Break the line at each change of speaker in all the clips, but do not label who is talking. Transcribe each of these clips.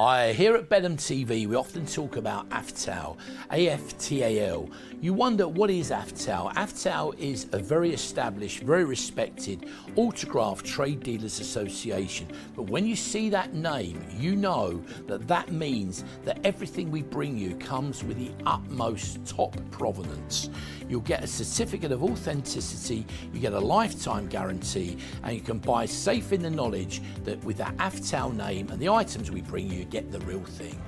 Hi, here at Benham TV we often talk about AFTAL, A-F-T-A-L. You wonder, what is AFTAL? AFTAL is a very established, very respected autograph trade dealers association. But when you see that name, you know that that means that everything we bring you comes with the utmost top provenance. You'll get a certificate of authenticity, you get a lifetime guarantee, and you can buy safe in the knowledge that with that AFTAL name and the items we bring you, get the real thing.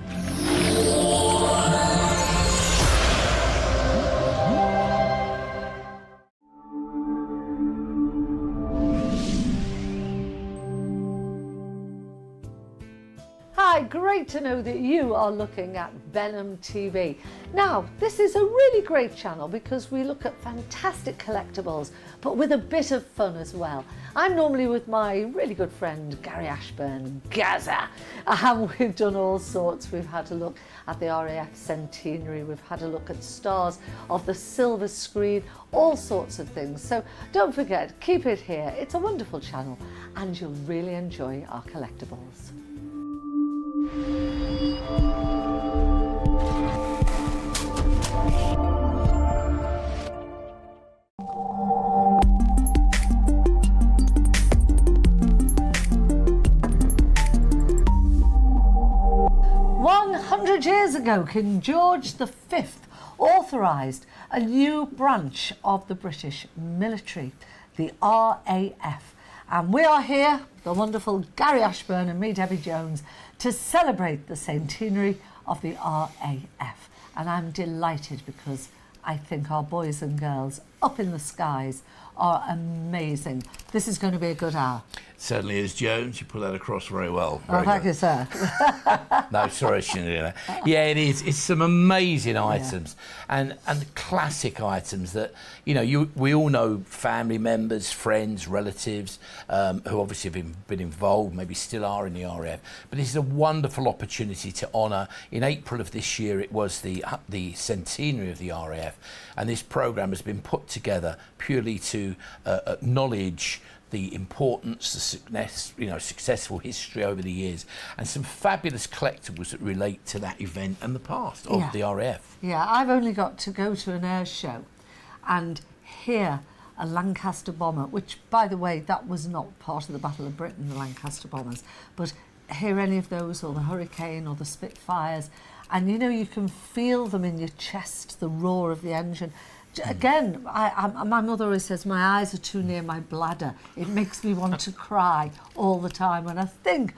Hi, great to know that you are looking at Benham TV. Now, this is a really great channel because we look at fantastic collectibles, but with a bit of fun as well. I'm normally with my really good friend Gary Ashburn, Gaza, and we've done all sorts. We've had a look at the RAF Centenary, we've had a look at stars of the silver screen, all sorts of things. So don't forget, keep it here. It's a wonderful channel and you'll really enjoy our collectibles. 100 years ago, King George V authorised a new branch of the British military, the RAF. And we are here, the wonderful Gary Ashburn and me, Debbie Jones, to celebrate the centenary of the RAF. And I'm delighted because I think our boys and girls up in the skies are amazing. This is going to be a good hour.
Certainly is, Jones. You pull that across very well.
Oh, thank you, sir.
No, sorry, I shouldn't do that. Yeah, it is. It's some amazing items, and classic items that, you know, we all know family members, friends, relatives who obviously have been involved, maybe still are in the RAF. But this is a wonderful opportunity to honour. In April of this year, it was the centenary of the RAF, and this programme has been put together purely to acknowledge the importance, the successful history over the years, and some fabulous collectibles that relate to that event and the past of the RAF. Yeah,
I've only got to go to an air show and hear a Lancaster bomber, which, by the way, that was not part of the Battle of Britain, the Lancaster bombers, but hear any of those, or the Hurricane or the Spitfires, and you know, you can feel them in your chest, the roar of the engine. Again, my mother always says my eyes are too near my bladder. It makes me want to cry all the time. And I think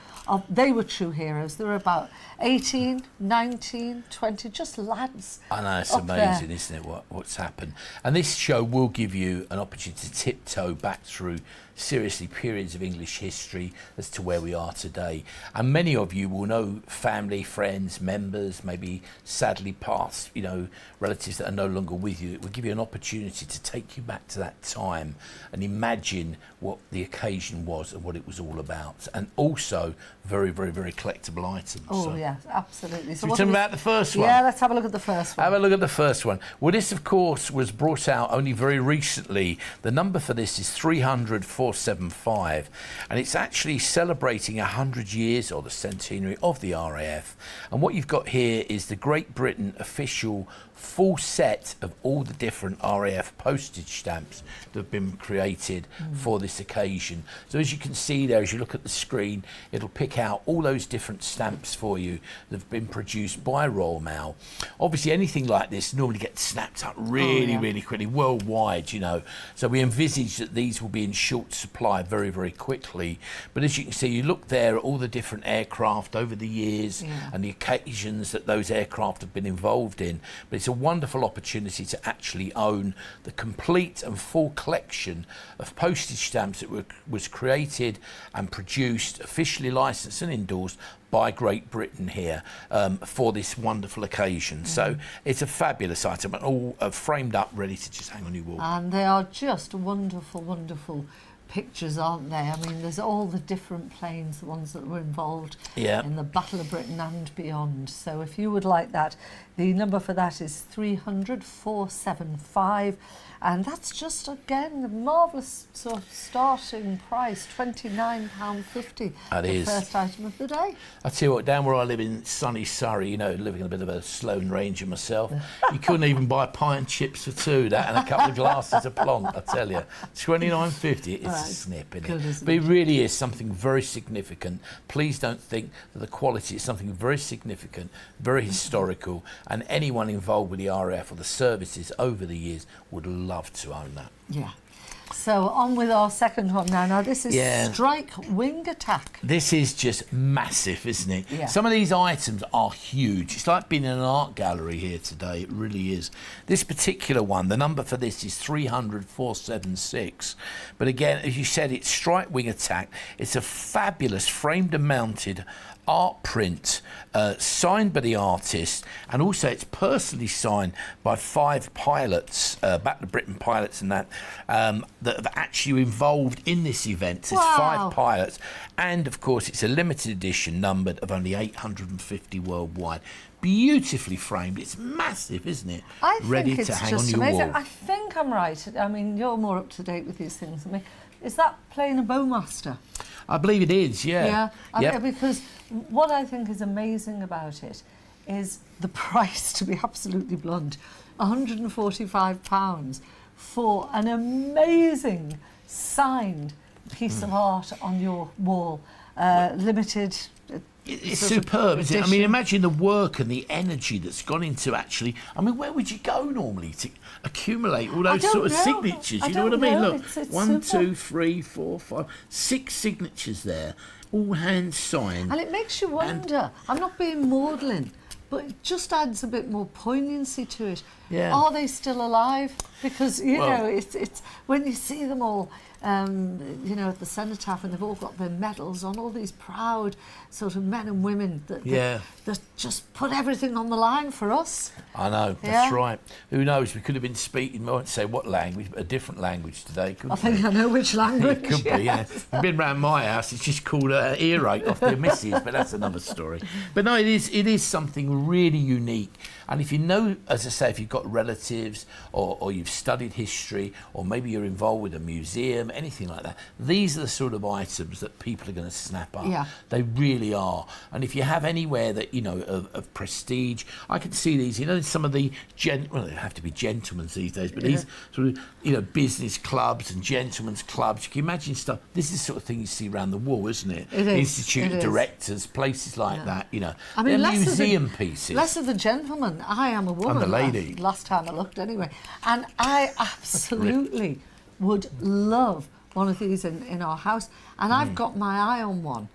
they were true heroes. They were about 18, 19, 20, just lads.
I know, it's amazing, isn't it, what's happened? And this show will give you an opportunity to tiptoe back through, seriously, periods of English history as to where we are today. And many of you will know family, friends, members, maybe sadly past, you know, relatives that are no longer with you. It will give you an opportunity to take you back to that time and imagine what the occasion was and what it was all about. And also very, very, very collectible items.
Oh, so, yeah, absolutely.
So we're talking about the first one.
Yeah, let's have a look at the first one.
Have a look at the first one. Well, this, of course, was brought out only very recently. The number for this is 300,475, and it's actually celebrating 100 years, or the centenary of the RAF. And what you've got here is the Great Britain official full set of all the different RAF postage stamps that have been created for this occasion. So as you can see there, as you look at the screen, it'll pick out all those different stamps for you that have been produced by Royal Mail. Obviously anything like this normally gets snapped up really quickly, worldwide, you know. So we envisage that these will be in short supply very, very quickly. But as you can see, you look there at all the different aircraft over the years and the occasions that those aircraft have been involved in. But it's a wonderful opportunity to actually own the complete and full collection of postage stamps that was created and produced, officially licensed and endorsed by Great Britain here for this wonderful occasion. So it's a fabulous item, and all framed up, ready to just hang on your wall.
And they are just wonderful, wonderful pictures, aren't they? I mean, there's all the different planes, the ones that were involved in the Battle of Britain and beyond. So if you would like that, the number for that is 300 475. And that's just, again, a marvellous sort of starting price, £29.50.
That is.
The first item of the day.
I tell you what, down where I live in sunny Surrey, you know, living in a bit of a Sloane Ranger myself, you couldn't even buy pie and chips for two, that and a couple of glasses of Plonk, I tell you. £29.50, it's a snip, isn't it? But it really is something very significant. Please don't think that the quality is something very significant, very historical, and anyone involved with the RAF or the services over the years would love to own that.
Yeah. So on with our second one now. Now this is Strike Wing Attack.
This is just massive, isn't it?
Yeah.
Some of these items are huge. It's like being in an art gallery here today. It really is. This particular one, the number for this is 300 476. But again, as you said, it's Strike Wing Attack. It's a fabulous framed and mounted art print signed by the artist, and also it's personally signed by 5 pilots, Battle of Britain pilots and that have actually involved in this event. There's 5 pilots, and of course it's a limited edition numbered of only 850 worldwide. Beautifully framed. It's massive, isn't it?
I
Ready
think
to
it's
hang
just
on your
amazing.
wall.
I think I'm right. I mean, you're more up to date with these things than me. Is that playing a Bowmaster?
I believe it is, yeah.
Yeah, because what I think is amazing about it is the price, to be absolutely blunt, £145 for an amazing signed piece of art on your wall, limited.
It's superb, isn't it? I mean, imagine the work and the energy that's gone into actually. I mean, where would you go normally to accumulate all those sort of signatures? You know what I mean? Look,
it's
1, 2, 3, 4, 5, 6 signatures there, all hand signed.
And it makes you wonder. I'm not being maudlin, but it just adds a bit more poignancy to it.
Yeah.
Are they still alive? Because you know, it's when you see them all. You know, at the cenotaph, and they've all got their medals on, all these proud sort of men and women that just put everything on the line for us.
I know, that's right. Who knows? We could have been speaking, I won't say what language, but a different language today, couldn't we?
I think I know which language.
It could be, yeah. You've been round my house, it's just called earache off their missus, but that's another story. But no, it is something really unique. And if you know, as I say, if you've got relatives or you've studied history, or maybe you're involved with a museum, anything like that, these are the sort of items that people are going to snap up.
Yeah.
They really are. And if you have anywhere that, you know, of prestige, I can see these, you know, some of the, well, they have to be gentlemen these days, but these sort of, you know, business clubs and gentlemen's clubs, you can imagine stuff. This is the sort of thing you see around the wall, isn't it?
It is.
Institute directors, places like that, you know.
I mean,
they're museum pieces.
Less of the gentleman. I am a woman.
I'm the lady.
Last time I looked, anyway. And I absolutely would love one of these in our house. And I've got my eye on one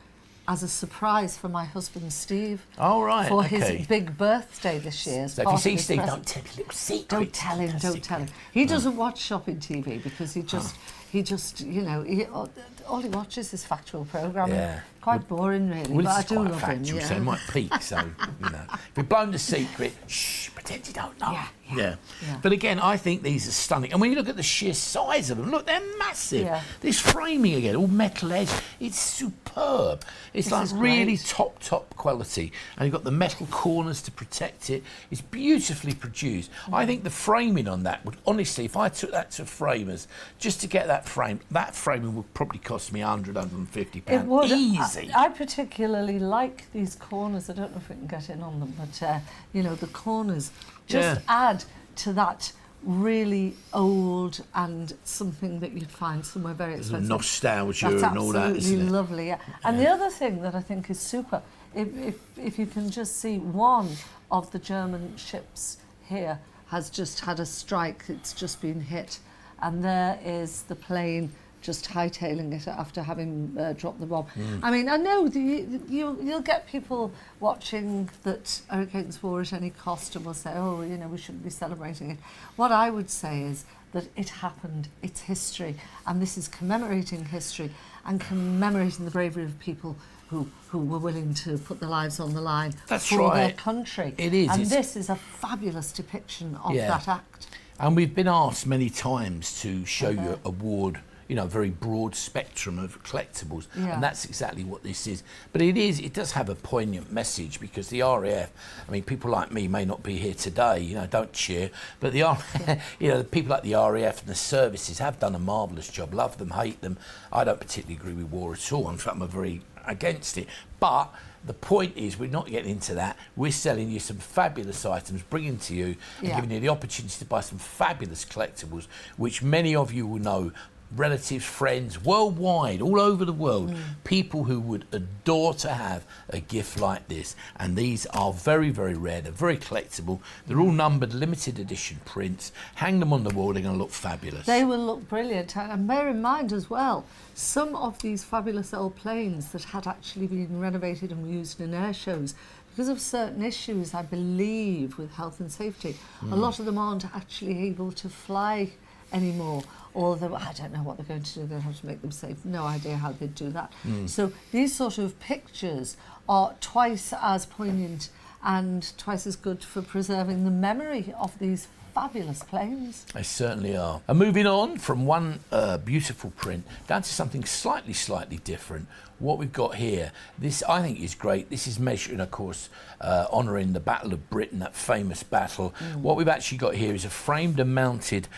as a surprise for my husband Steve.
Oh, right.
For his big birthday this year.
So if you see Steve, don't tell him a little secret.
Don't tell him, don't tell him. He doesn't watch shopping TV because he just, you know, all he watches is factual programming.
Yeah.
Quite boring, really,
Well,
but I
it's
do
quite
love
factual,
him.
so it might peak, so, you know. If we've blown the secret, shh, pretend you don't know. Yeah. But again, I think these are stunning. And when you look at the sheer size of them, look, they're massive.
Yeah.
This framing again, all metal edge, it's superb. It's like really top quality. And you've got the metal corners to protect it. It's beautifully produced. I think the framing on that would, honestly, if I took that to framers, just to get that framing would probably cost me £100, £150.
It would.
Easy.
I particularly like these corners. I don't know if we can get in on them, but you know, the corners just add to that really old and something that you'd find somewhere very expensive.
Nostalgia
That's
and all that, isn't it?
absolutely lovely. Yeah. And the other thing that I think is super, if you can just see one of the German ships here has just had a strike. It's just been hit, and there is the plane just hightailing it after having dropped the bomb. I mean, I know you'll get people watching that are against war at any cost and will say, oh, you know, we shouldn't be celebrating it. What I would say is that it happened, it's history, and this is commemorating history and commemorating the bravery of people who were willing to put their lives on the line for their country.
It is.
And this is a fabulous depiction of that act.
And we've been asked many times to show you award you know, very broad spectrum of collectibles,
Yeah.
and that's exactly what this is. But it does have a poignant message, because the RAF, I mean, people like me may not be here today, you know, don't cheer, but the RAF, you know, the people like the RAF and the services have done a marvellous job. Love them, hate them. I don't particularly agree with war at all. In fact, I'm very against it. But the point is, we're not getting into that. We're selling you some fabulous items, bringing to you, and giving you the opportunity to buy some fabulous collectibles, which many of you will know, relatives, friends, worldwide, all over the world, people who would adore to have a gift like this. And these are very, very rare. They're very collectible. They're all numbered, limited edition prints. Hang them on the wall, they're going to look fabulous.
They will look brilliant. And bear in mind as well, some of these fabulous old planes that had actually been renovated and used in air shows, because of certain issues, I believe, with health and safety, a lot of them aren't actually able to fly anymore. Although I don't know what they're going to do, they'll have to make them safe. No idea how they'd do that. So these sort of pictures are twice as poignant and twice as good for preserving the memory of these fabulous planes.
They certainly are. And moving on from one beautiful print down to something slightly different. What we've got here, this I think is great. This is measuring, of course, honouring the Battle of Britain, that famous battle. What we've actually got here is a framed and mounted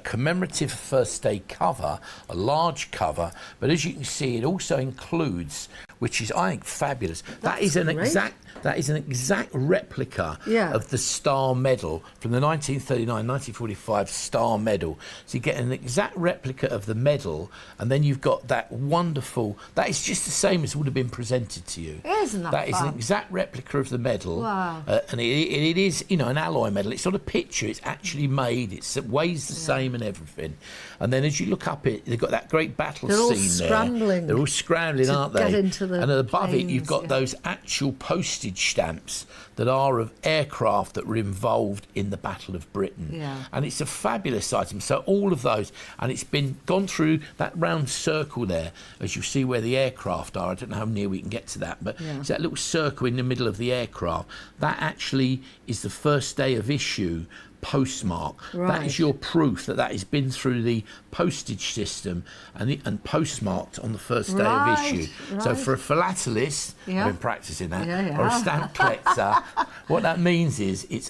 commemorative first day cover, a large cover, but as you can see, it also includes, which is, I think, fabulous. That is an exact replica of the Star Medal from the 1939-1945 Star Medal. So you get an exact replica of the medal, and then you've got that wonderful, that is just the same as would have been presented to you.
Isn't that
That is
fun?
an exact replica of the medal.
Wow.
And it is, you know, an alloy medal. It's not a picture, it's actually made, it weighs the same and everything. And then as you look up it, they've got that great battle scene there. They're all scrambling, aren't they?
Get into the
and above
planes,
it, you've got those actual postage stamps that are of aircraft that were involved in the Battle of Britain.
Yeah.
And it's a fabulous item. So all of those, and it's been gone through that round circle there, as you see where the aircraft are. I don't know how near we can get to that, but it's that little circle in the middle of the aircraft. That actually is the first day of issue postmark. That is your proof that has been through the postage system and postmarked on the first day of issue. So for a philatelist, I've been practicing that, or a stamp collector, what that means is it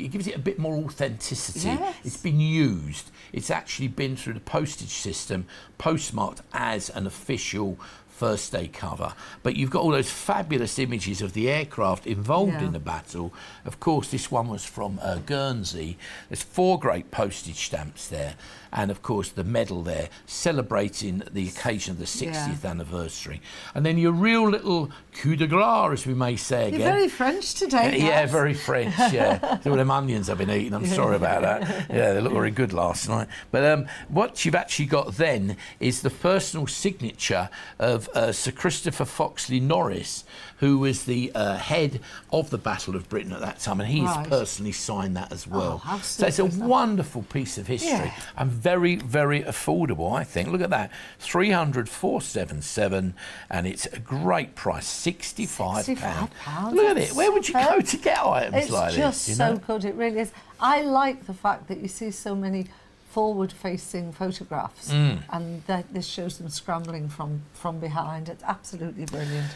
gives it a bit more authenticity. It's been used. It's actually been through the postage system, postmarked as an official first day cover. But you've got all those fabulous images of the aircraft involved in the battle. Of course, this one was from Guernsey. There's 4 great postage stamps there, and of course the medal there celebrating the occasion of the 60th anniversary. And then your real little coup de grace, as we may say again.
You're very French today.
Yeah, very French, yeah. All them onions I've been eating, I'm sorry about that. Yeah, they look very good last night. But what you've actually got then is the personal signature of Sir Christopher Foxley Norris, who was the head of the Battle of Britain at that time, and he has personally signed that as well. So it's a wonderful piece of history and very, very affordable, I think. Look at that, 300,477, and it's a great price, £65. Look at it. Where would you go to get items like this?
It's just so good, it really is. I like the fact that you see so many forward-facing photographs, and that this shows them scrambling from behind. It's absolutely brilliant.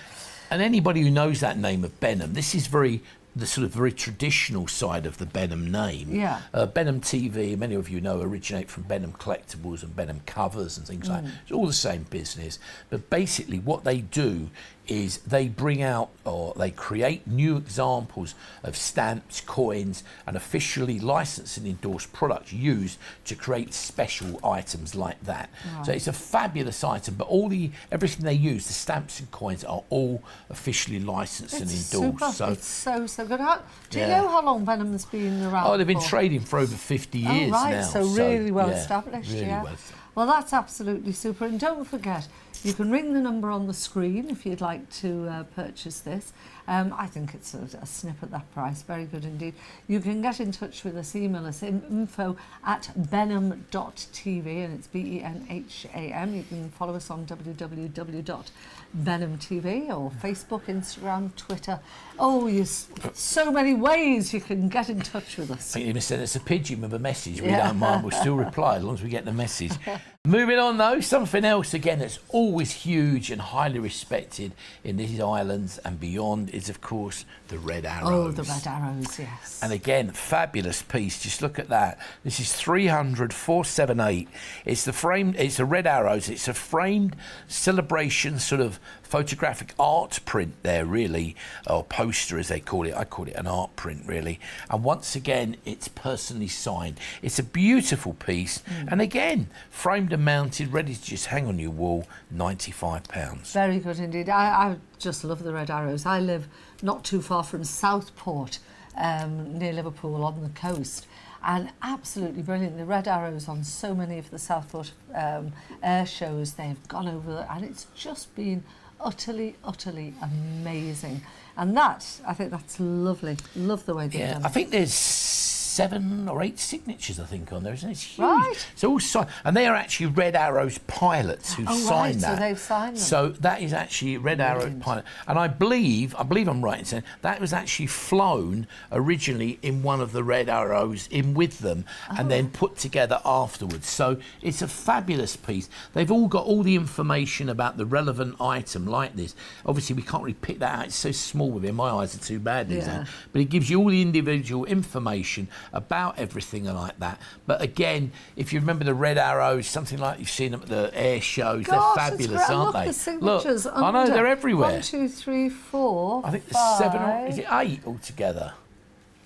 And anybody who knows that name of Benham, this is the sort of very traditional side of the Benham name. Benham TV, many of you know, originate from Benham Collectables and Benham covers and things like that. It's all the same business. But basically what they do is they bring out, or they create new examples of stamps, coins, and officially licensed and endorsed products used to create special items like that. So it's a fabulous item, but everything they use, the stamps and coins, are all officially licensed and endorsed.
Super. It's so good. Do you know how long Benham's been around?
Oh, they've been trading for over 50 years now.
So really well established.
Really well established.
Well, that's absolutely super. And don't forget, you can ring the number on the screen if you'd like to purchase this. I think it's a snip at that price. Very good indeed. You can get in touch with us, email us info@benham.tv, and it's BENHAM. You can follow us on www.benhamtv or Facebook, Instagram, Twitter. Oh, so many ways you can get in touch with us.
I think you even send us a pigeon with a message. We don't mind. We'll still reply as long as we get the message. Moving on though, something else again that's always huge and highly respected in these islands and beyond is of course the red arrows.
Oh, the red arrows, yes.
And again, fabulous piece. Just look at that. This is 300,478. It's the framed. It's the red arrows. It's a framed celebration sort of photographic art print there, really, or poster as they call it. I call it an art print, really. And once again, it's personally signed. It's a beautiful piece, and again, framed and mounted, ready to just hang on your wall. £95.
Very good indeed. I just love the red arrows. I live not too far from Southport, near Liverpool on the coast, and absolutely brilliant. The red arrows on so many of the Southport air shows, they've gone over, and it's just been utterly amazing. And that, I think that's lovely. Love the way they've done it.
I think there's 7 or 8 signatures, I think, on there, isn't it? It's huge.
Right.
So all signed, and they are actually Red Arrow's pilots who signed that.
So they've signed them.
So that is actually Red Arrow pilot, and I believe I'm right in saying that was actually flown originally in one of the Red Arrows in with them, and then put together afterwards. So it's a fabulous piece. They've all got all the information about the relevant item like this. Obviously, we can't really pick that out. It's so small with it. My eyes are too bad.
Yeah.
But it gives you all the individual information about everything like that. But again, if you remember the Red Arrows, something like you've seen them at the air shows, they're fabulous, aren't they?
The signatures
Look, I know they're everywhere.
1, 2, 3, 4.
I think there's 7 or is it 8 altogether?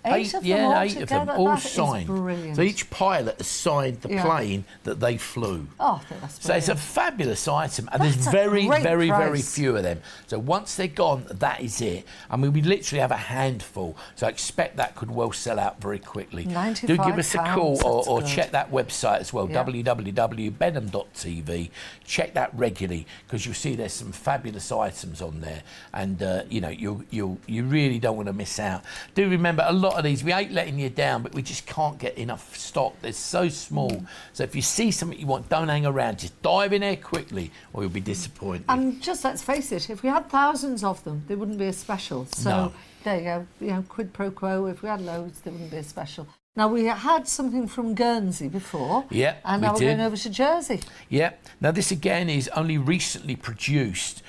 8 of them
yeah,
all
8
together.
of them, all
That is
signed.
brilliant.
So each pilot has signed the plane that they flew.
Oh, I think that's
So
brilliant.
it's a fabulous item, and
That's
there's
a
very
great
very
price.
few of them. So once they're gone, that is it. I mean, we literally have a handful, so I expect that could well sell out very quickly.
£95,
Do give us a call or
that's good.
check that website as well,
Yeah.
www.benham.tv. Check that regularly, because you'll see there's some fabulous items on there, and you know, you really don't want to miss out. Do remember, a lot of these, we ain't letting you down, but we just can't get enough stock. They're so small. So if you see something you want, don't hang around. Just dive in there quickly, or you'll be disappointed.
And just let's face it, if we had thousands of them, they wouldn't be a special. So
No.
there you go. You know, quid pro quo. If we had loads, they wouldn't be a special. Now, we had something from Guernsey before.
Yeah,
and
we
now we're
did.
going over to Jersey.
Yeah. Now this again is only recently produced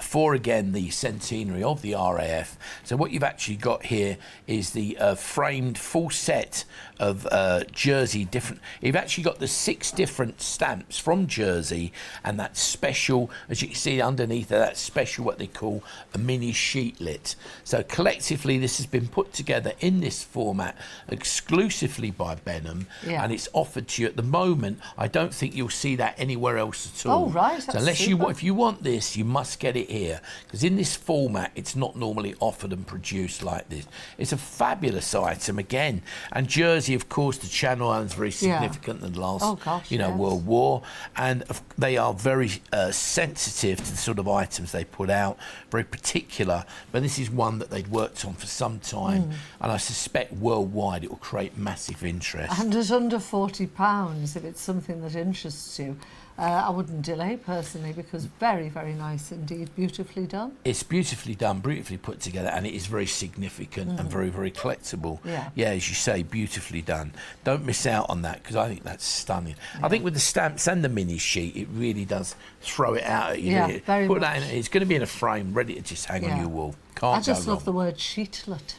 for again the centenary of the RAF. So what you've actually got here is the framed full set of Jersey different. You've actually got the 6 different stamps from Jersey, and that special, as you can see underneath there, that special what they call a mini sheetlet. So collectively, this has been put together in this format exclusively by Benham, and it's offered to you at the moment. I don't think you'll see that anywhere else at all.
Oh, right.
So
That's
unless
super.
if you want this, you must get it here, because in this format, it's not normally offered and produced like this. It's a fabulous item again, and Jersey, of course, the Channel Islands, very significant in the last, World War, and they are very sensitive to the sort of items they put out, very particular. But this is one that they'd worked on for some time, and I suspect worldwide it will create massive interest.
And at under £40, if it's something that interests you, I wouldn't delay personally, because very nice indeed, beautifully done.
It's beautifully done, beautifully put together, and it is very significant and very collectible. Yeah, as you say, beautifully done. Don't miss out on that, because I think that's stunning. I think with the stamps and the mini sheet, it really does throw it out at you.
Yeah, very
Put
much.
that in, it's going to be in a frame, ready to just hang on your wall. Can't
I just
go
love
wrong.
the word sheetlet.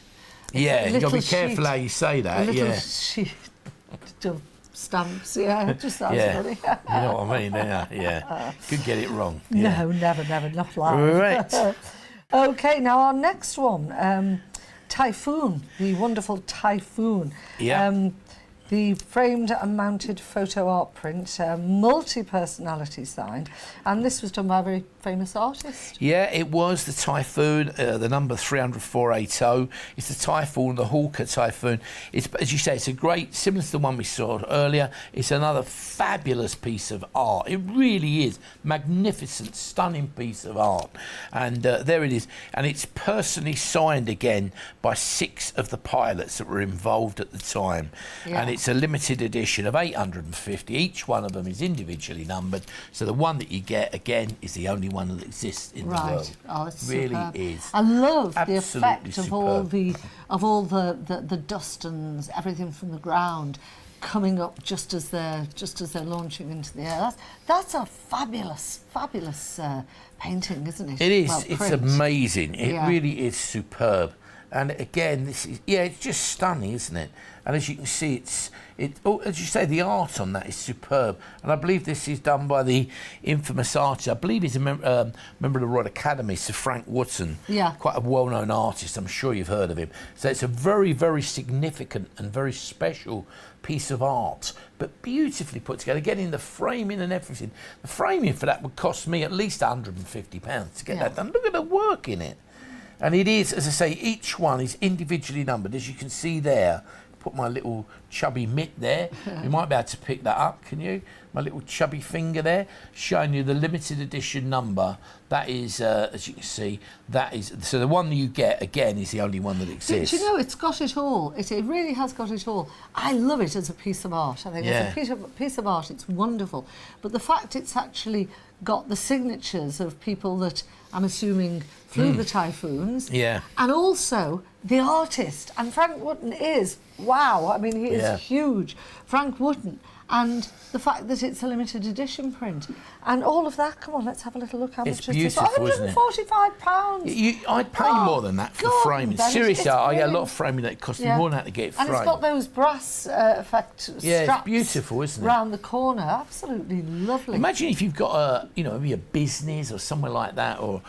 Yeah, you've got to be
little
careful
sheet.
how you say
A
that.
little
Yeah.
sheet of stamps, yeah, it just sounds funny.
You know what I mean? Yeah. Could get it wrong. Yeah.
No, never, not live.
Right.
Okay, now our next one, Typhoon, the wonderful Typhoon.
Yeah.
The framed and mounted photo art print, multi-personality signed, and this was done by a very famous artist.
Yeah, it was the Typhoon, the number 30480. It's the Typhoon, the Hawker Typhoon. It's, as you say, it's a great, similar to the one we saw earlier. It's another fabulous piece of art. It really is magnificent, stunning piece of art. And there it is. And it's personally signed again by 6 of the pilots that were involved at the time.
Yeah.
And it's a limited edition of 850. Each one of them is individually numbered. So the one that you get, again, is the only one that exists in the world.
Oh, it's
really
superb.
is.
I love the
Absolutely
effect of all the dust and everything from the ground coming up just as they're launching into the air. That's a fabulous painting, isn't it?
It is.
Well,
it's
print.
amazing. It really is superb. And again, it's just stunning, isn't it? And as you can see, as you say, the art on that is superb. And I believe this is done by the infamous artist. I believe he's a member of the Royal Academy, Sir Frank Wootton.
Yeah.
Quite a well-known artist. I'm sure you've heard of him. So it's a very, very significant and very special piece of art, but beautifully put together. Again, in the framing and everything. The framing for that would cost me at least £150 to get that done. Look at the work in it. And it is, as I say, each one is individually numbered. As you can see there, put my little chubby mitt there. You might be able to pick that up, can you? My little chubby finger there, showing you the limited edition number. That is, as you can see, that is, so the one that you get, again, is the only one that exists.
Do you know, it's got it all. It really has got it all. I love it as a piece of art. I think as a piece of art, it's wonderful. But the fact it's actually got the signatures of people that I'm assuming flew the Typhoons.
Yeah.
And also the artist. And Frank Wootton is, wow, I mean, he is huge. Frank Wootton. And the fact that it's a limited edition print. And all of that, come on, let's have a little look how much
It's beautiful, isn't it?
£145.
I'd pay more than that for framing. Seriously, I get a lot of framing that cost me more than that to get it framed.
And it's got those brass effect straps.
It's beautiful, isn't it?
Round the corner, absolutely lovely.
Imagine if you've got maybe a business or somewhere like that, or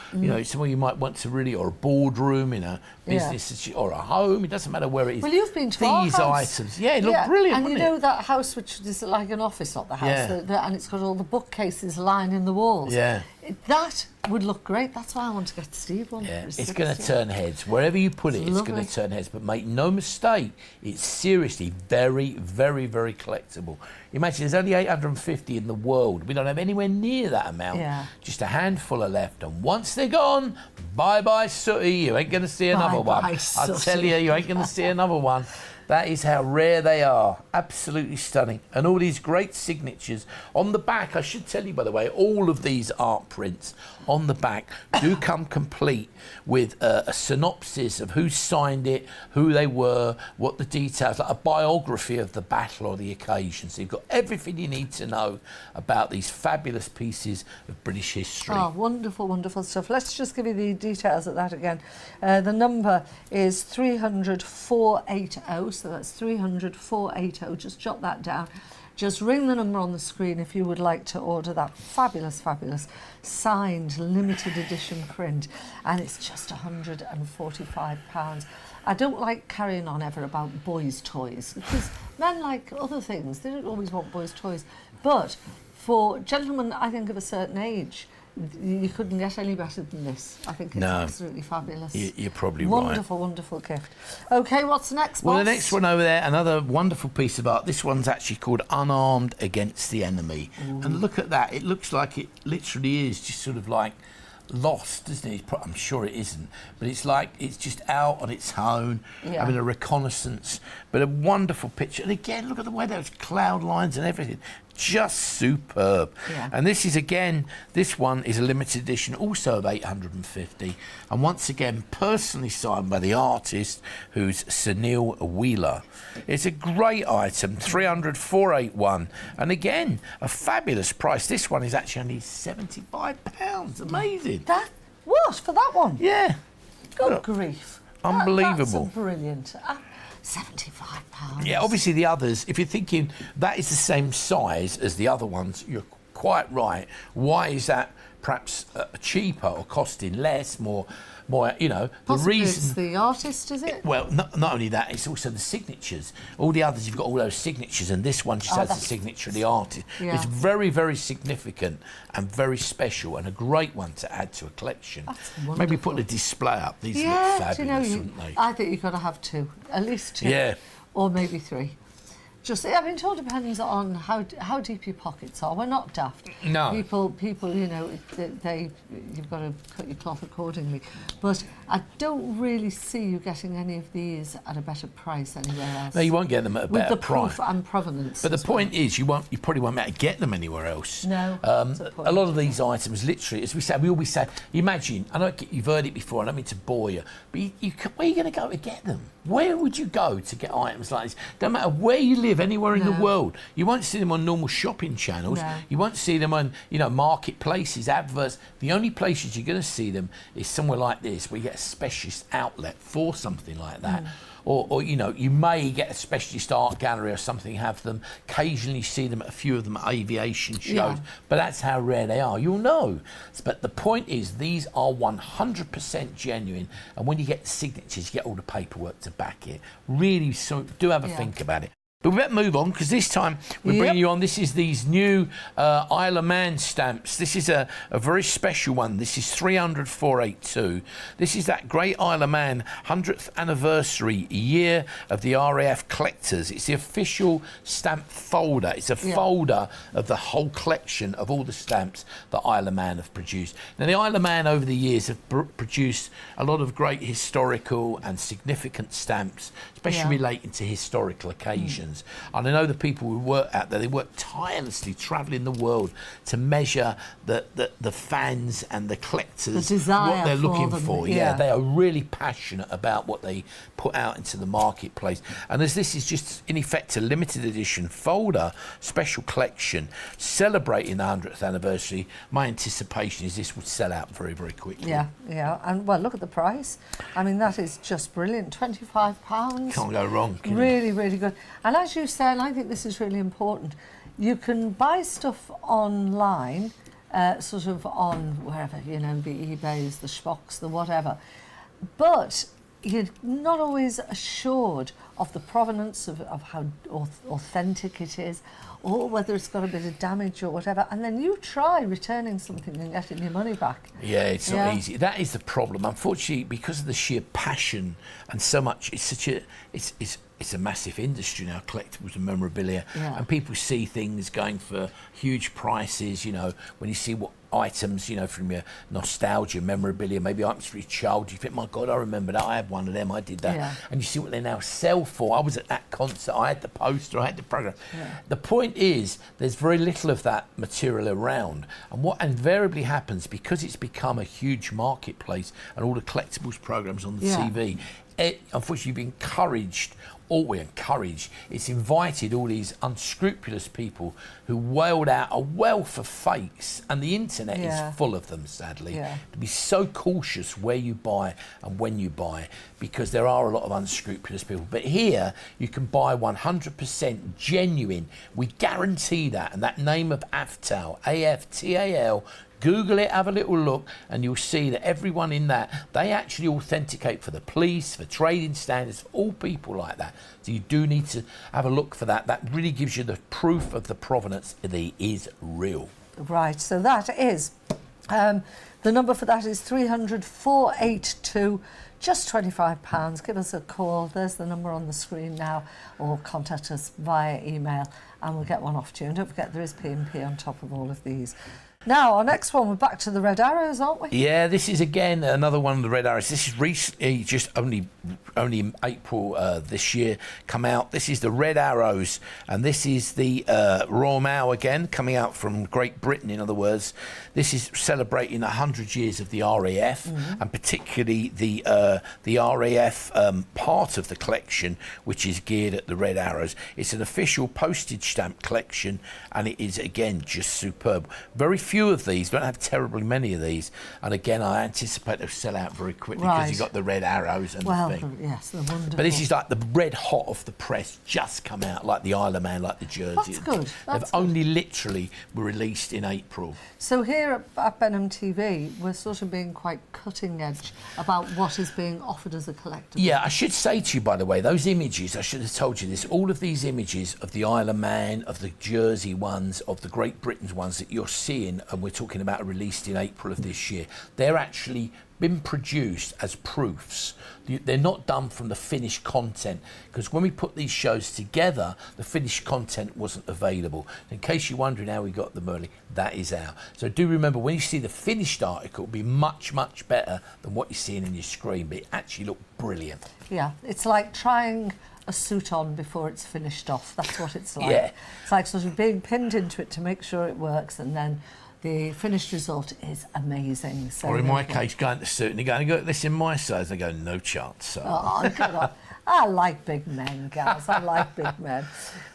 somewhere you might want to really, or a boardroom in a business or a home. It doesn't matter where it is.
Well, you've been to our
these
house.
items, it looked brilliant.
And you know that house which is like an office, not the house, and it's got all the bookcases lining the walls.
Yeah.
That would look great. That's why I want to get Steve one.
Yeah, it's going to turn heads. Wherever you put it, it's going to turn heads. But make no mistake, it's seriously very, very, very collectible. Imagine there's only 850 in the world. We don't have anywhere near that amount.
Yeah.
Just a handful are left. And once they're gone, bye-bye, Sooty. You ain't going to see another one. I tell you ain't going to see another one. That is how rare they are. Absolutely stunning. And all these great signatures. On the back, I should tell you, by the way, all of these art prints on the back do come complete with a synopsis of who signed it, who they were, what the details, like a biography of the battle or the occasion. So you've got everything you need to know about these fabulous pieces of British history.
Oh, wonderful, wonderful stuff. Let's just give you the details of that again. The number is 300-480. So that's 300-480. Just jot that down. Just ring the number on the screen if you would like to order that fabulous, fabulous signed limited edition print. And it's just £145. I don't like carrying on ever about boys' toys because men like other things. They don't always want boys' toys. But for gentlemen, I think, of a certain age, you couldn't get any better than this. I think it's absolutely fabulous.
You're probably
wonderful, wonderful gift. Okay, what's the next one?
Well, the next one over there, another wonderful piece of art. This one's actually called Unarmed Against the Enemy. Ooh. And look at that. It looks like it literally is just sort of like lost, doesn't it? I'm sure it isn't, but it's like it's just out on its own, having a reconnaissance. But a wonderful picture. And again, look at the way those cloud lines and everything. Just superb. Yeah. And this is, again, this one is a limited edition, also of 850, and once again personally signed by the artist, who's Sir Neil Wheeler. It's a great item, 300-481, and again a fabulous price. This one is actually only £75. Amazing.
That what for that one?
Yeah.
Good grief.
Unbelievable.
That's brilliant. £75.
Yeah, obviously the others, if you're thinking that is the same size as the other ones, you're quite right. Why is that perhaps cheaper or costing less, more, the
Possibly
reason...
it's the artist, is it?
Well, not only that, it's also the signatures. All the others, you've got all those signatures, and this one just has the signature of the artist. Yeah. It's very, very significant and very special, and a great one to add to a collection. Maybe put a display up. These look fabulous, wouldn't they?
I think you've got to have two, at least two.
Yeah.
Or maybe three. It all depends on how deep your pockets are. We're not daft.
No.
People, you've got to cut your cloth accordingly. But I don't really see you getting any of these at a better price anywhere else.
No, you won't get them at a better price.
With the proof and provenance.
But the point is, you probably won't be able to get them anywhere else.
No.
A lot of these items, literally, as we always say, imagine, I know you've heard it before, I don't mean to bore you, but where are you going to go to get them? Where would you go to get items like this? Don't matter where you live live anywhere in the
No.
world. You won't see them on normal shopping channels.
No.
You won't see them on, you know, marketplaces, adverts. The only places you're going to see them is somewhere like this, where you get a specialist outlet for something like that. Or, you know, you may get a specialist art gallery or something, have them. Occasionally see them at a few of them at aviation shows,
Yeah.
but that's how rare they are. You'll know. But the point is, these are 100% genuine, and when you get the signatures, you get all the paperwork to back it. Really, so do have a think about it. But we better move on, because this time we're bringing you on. This is these new Isle of Man stamps. This is a very special one. This is 30482. This is that great Isle of Man 100th anniversary year of the RAF collectors. It's the official stamp folder. It's a folder of the whole collection of all the stamps that Isle of Man have produced. Now, the Isle of Man over the years have produced a lot of great historical and significant stamps, especially relating to historical occasions. And I know the people who work out there, they work tirelessly travelling the world to measure the fans and the collectors, what they're looking for. Yeah, they are really passionate about what they put out into the marketplace. And as this is just, in effect, a limited edition folder, special collection, celebrating the 100th anniversary, my anticipation is this would sell out very, very quickly.
Yeah, yeah. And, well, look at the price. I mean, that is just brilliant. £25.
Can't go wrong, can
Really,
you?
really good. And as you say, and I think this is really important, you can buy stuff online, sort of on wherever, you know, the eBays, the Schmocks, the whatever, but you're not always assured of the provenance of how authentic it is, or whether it's got a bit of damage or whatever, and then you try returning something and getting your money back.
Yeah, it's not easy. That is the problem. Unfortunately, because of the sheer passion and so much, it's such a it's a massive industry now, collectibles and memorabilia, and people see things going for huge prices. You know, when you see what items, you know, from your nostalgia, memorabilia, maybe items for your child, you think, my God, I remember that, I had one of them, I did that. And you see what they now sell for. I was at that concert, I had the poster, I had the program. The point is, there's very little of that material around, and what invariably happens, because it's become a huge marketplace and all the collectibles programs on the TV, unfortunately you've encouraged, it's invited all these unscrupulous people who wailed out a wealth of fakes, and the internet is full of them, sadly. To be so cautious where you buy and when you buy, because there are a lot of unscrupulous people. But here you can buy 100% genuine. We guarantee that, and that name of AFTAL, AFTAL, Google it, have a little look, and you'll see that everyone in that, they actually authenticate for the police, for trading standards, for all people like that. So you do need to have a look for that. That really gives you the proof of the provenance that it is real.
Right, so that is, the number for that is 300 482, just £25. Give us a call. There's the number on the screen now, or contact us via email and we'll get one off to you. And don't forget, there is P&P on top of all of these. Now, our next one, we're back to the red arrows, aren't we?
Yeah, this is again another one of the red arrows. This is recently, just only in April this year, come out. This is the red arrows, and this is the Royal Mail again, coming out from Great Britain, in other words. This is celebrating 100 years of the RAF, and particularly the RAF part of the collection, which is geared at the red arrows. It's an official postage stamp collection, and it is, again, just superb. Very few of these, don't have terribly many of these, and again I anticipate they'll sell out very quickly, because you've got the red arrows and the thing.
Yes, they're wonderful.
But this is like the red hot off the press, just come out, like the Isle of Man, like the jersey.
That's good.
They've only literally were released in April.
So here at Benham TV, we're sort of being quite cutting edge about what is being offered as a collectible.
Yeah, I should say to you, by the way, those images, I should have told you this, all of these images of the Isle of Man, of the Jersey ones, of the Great Britain's ones that you're seeing, and we're talking about released in April of this year, they're actually been produced as proofs. They're not done from the finished content, because when we put these shows together, the finished content wasn't available. In case you're wondering how we got them early, that is out. So do remember, when you see the finished article, it'll be much, much better than what you're seeing in your screen, but it actually looked brilliant. Yeah,
it's like trying a suit on before it's finished off. That's what it's like.
Yeah.
It's like sort of being pinned into it to make sure it works, and then the finished result is amazing. So
or in my case, going to suit and they're going, this in my size, they go, no chance. So.
Oh, good on. I like big men, guys. I like big men.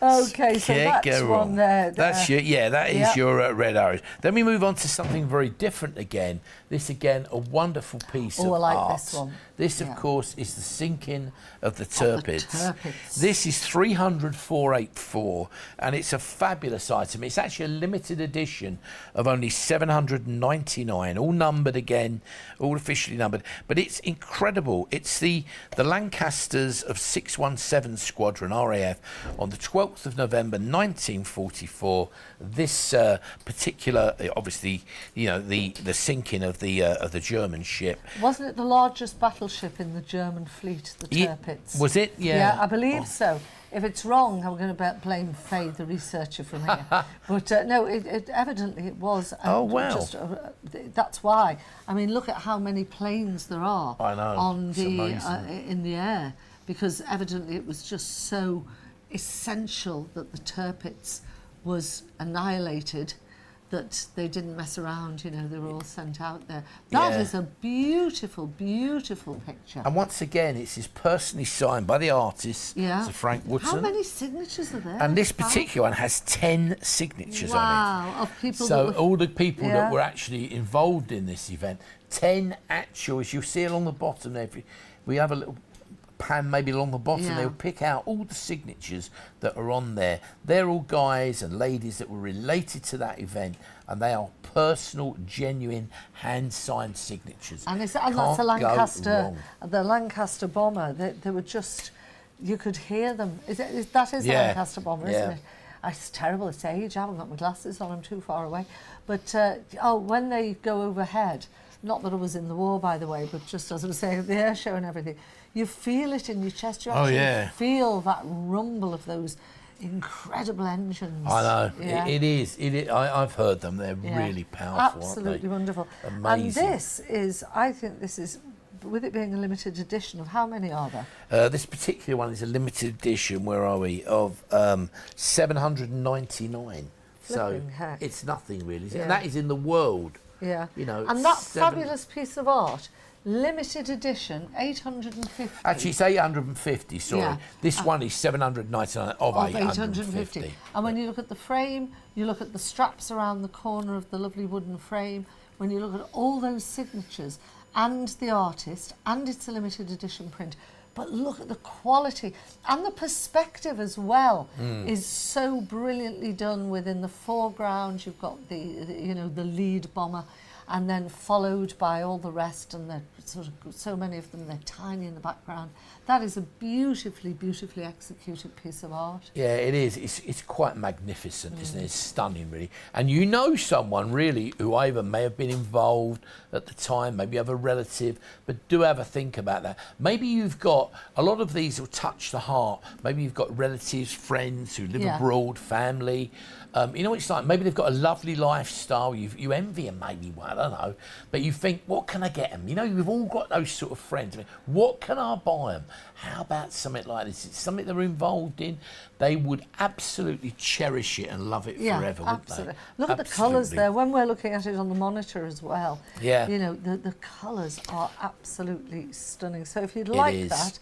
Okay, so
Can't
that's
go
one
wrong.
there.
That's your, that is
yeah.
your Red Arrows. Then we move on to something very different again. This again, a wonderful piece of
I like
art.
this one.
This, of
Yeah.
course, is the sinking of the
Of the
Tirpids.
Tirpids.
This is 300,484, and it's a fabulous item. It's actually a limited edition of only 799, all numbered again, all officially numbered. But it's incredible. It's the Lancasters of 617 Squadron RAF on the 12th of November 1944. This particular, obviously, you know, the sinking of the German ship.
Wasn't it the largest battleship in the German fleet, the Tirpitz?
Was it? Yeah.
Yeah, I believe so. If it's wrong, I'm going to blame Faye, the researcher from here. But no, it evidently it was.
Oh, wow.
Just, that's why. I mean, look at how many planes there are
I know.
on
It's
the
amazing.
in the air, because evidently it was just so essential that the Tirpitz was annihilated, that they didn't mess around, you know, they were all sent out there. That
Yeah.
is a beautiful, beautiful picture.
And once again, it's personally signed by the artist,
Yeah.
Sir Frank Woodson.
How many signatures are there?
And this
5?
particular one has 10 signatures on
Wow, of
it.
people
So
that were,
all the people
Yeah.
that were actually involved in this event, 10 actual, as you'll see along the bottom there, we have a little pan maybe along the bottom,
Yeah.
they'll pick out all the signatures that are on there. They're all guys and ladies that were related to that event, and they are personal, genuine, hand-signed signatures.
and that's the
Can't go
Lancaster,
wrong.
the Lancaster bomber. They were just, you could hear them. That is the
Yeah.
Lancaster bomber, isn't
Yeah.
it? It's terrible. It's age. I haven't got my glasses on. I'm too far away. But when they go overhead, not that I was in the war, by the way, but just as I was saying, the air show and everything, you feel it in your chest. You actually
yeah.
feel that rumble of those incredible engines.
I know,
Yeah.
it is. I've heard them, they're
Yeah.
really powerful,
Absolutely
aren't they?
wonderful.
Amazing.
And this is, I think this is, with it being a limited edition, of how many are there?
This particular one is a limited edition, where are we, of 799. So
Flipping heck.
it's nothing really, is it?
Yeah.
And that is in the world.
Yeah.
You know,
And that
7
fabulous piece of art, limited edition, 850.
Actually, it's 850, sorry.
Yeah.
This one is 799 of
of
850.
And when you look at the frame, you look at the straps around the corner of the lovely wooden frame, when you look at all those signatures and the artist, and it's a limited edition print, but look at the quality and the perspective as well is so brilliantly done. Within the foreground, you've got the lead bomber, and then followed by all the rest, and they're sort of so many of them, they're tiny in the background. That is a beautifully, beautifully executed piece of art.
Yeah, it is. It's quite magnificent, isn't it? It's stunning, really. And you know someone, really, who either may have been involved at the time, maybe you have a relative, but do have a think about that. Maybe you've got, a lot of these will touch the heart. Maybe you've got relatives, friends who live
Yeah.
abroad, family. You know what it's like? Maybe they've got a lovely lifestyle. You envy them, maybe, well, I don't know. But you think, what can I get them? You know, we've all got those sort of friends. I mean, what can I buy them? How about something like this? It's something they're involved in. They would absolutely cherish it and love it forever, wouldn't
absolutely.
they?
Look at the colours there. When we're looking at it on the monitor as well,
Yeah.
you know, the colours are absolutely stunning. So if you'd like
is.
that,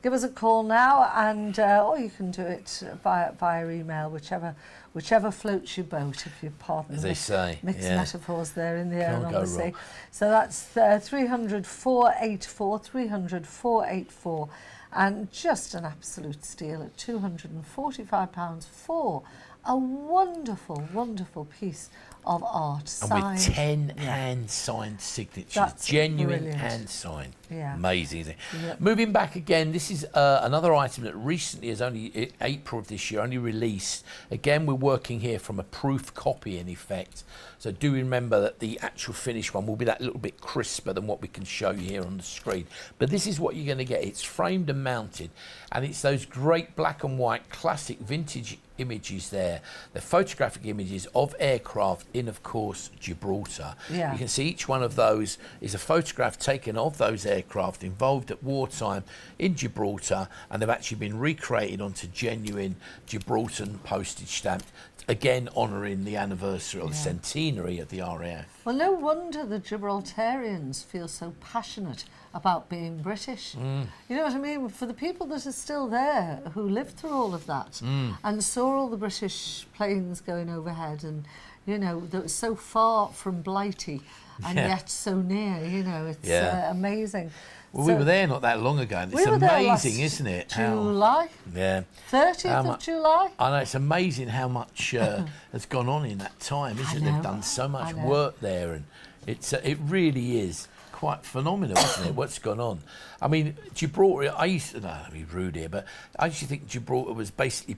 give us a call now, and or you can do it via email, whichever floats your boat, if you pardon
As
the
they say,
mixed
yeah.
metaphors there in the air
Can't
and
go
on the sea.
wrong.
So that's 300,484, 300,484, and just an absolute steal at £245 for a wonderful, wonderful piece of art
And
signed.
with 10 hand-signed signatures,
That's
genuine
brilliant.
hand-signed.
Yeah.
Amazing, isn't it?
Yep.
Moving back again, this is another item that recently is only April of this year, only released. Again, we're working here from a proof copy in effect. So do remember that the actual finished one will be that little bit crisper than what we can show you here on the screen. But this is what you're going to get. It's framed and mounted, and it's those great black and white classic vintage images there. The photographic images of aircraft in, of course, Gibraltar.
Yeah.
You can see each one of those is a photograph taken of those aircraft involved at wartime in Gibraltar, and they've actually been recreated onto genuine Gibraltar postage stamped again honouring the anniversary or the centenary of the RAF.
Well, no wonder the Gibraltarians feel so passionate about being British. You know what I mean? For the people that are still there, who lived through all of that and saw all the British planes going overhead, and, you know, that was so far from Blighty and yet so near, you know, it's amazing.
Well, we were there not that long ago, and it's amazing, isn't it?
July?
Yeah.
30th of July?
I know, it's amazing how much has gone on in that time, isn't it? They've done so much work there, and it really is quite phenomenal, isn't it, what's gone on? I mean, Gibraltar, I used to, no, be rude here, but I used to think Gibraltar was basically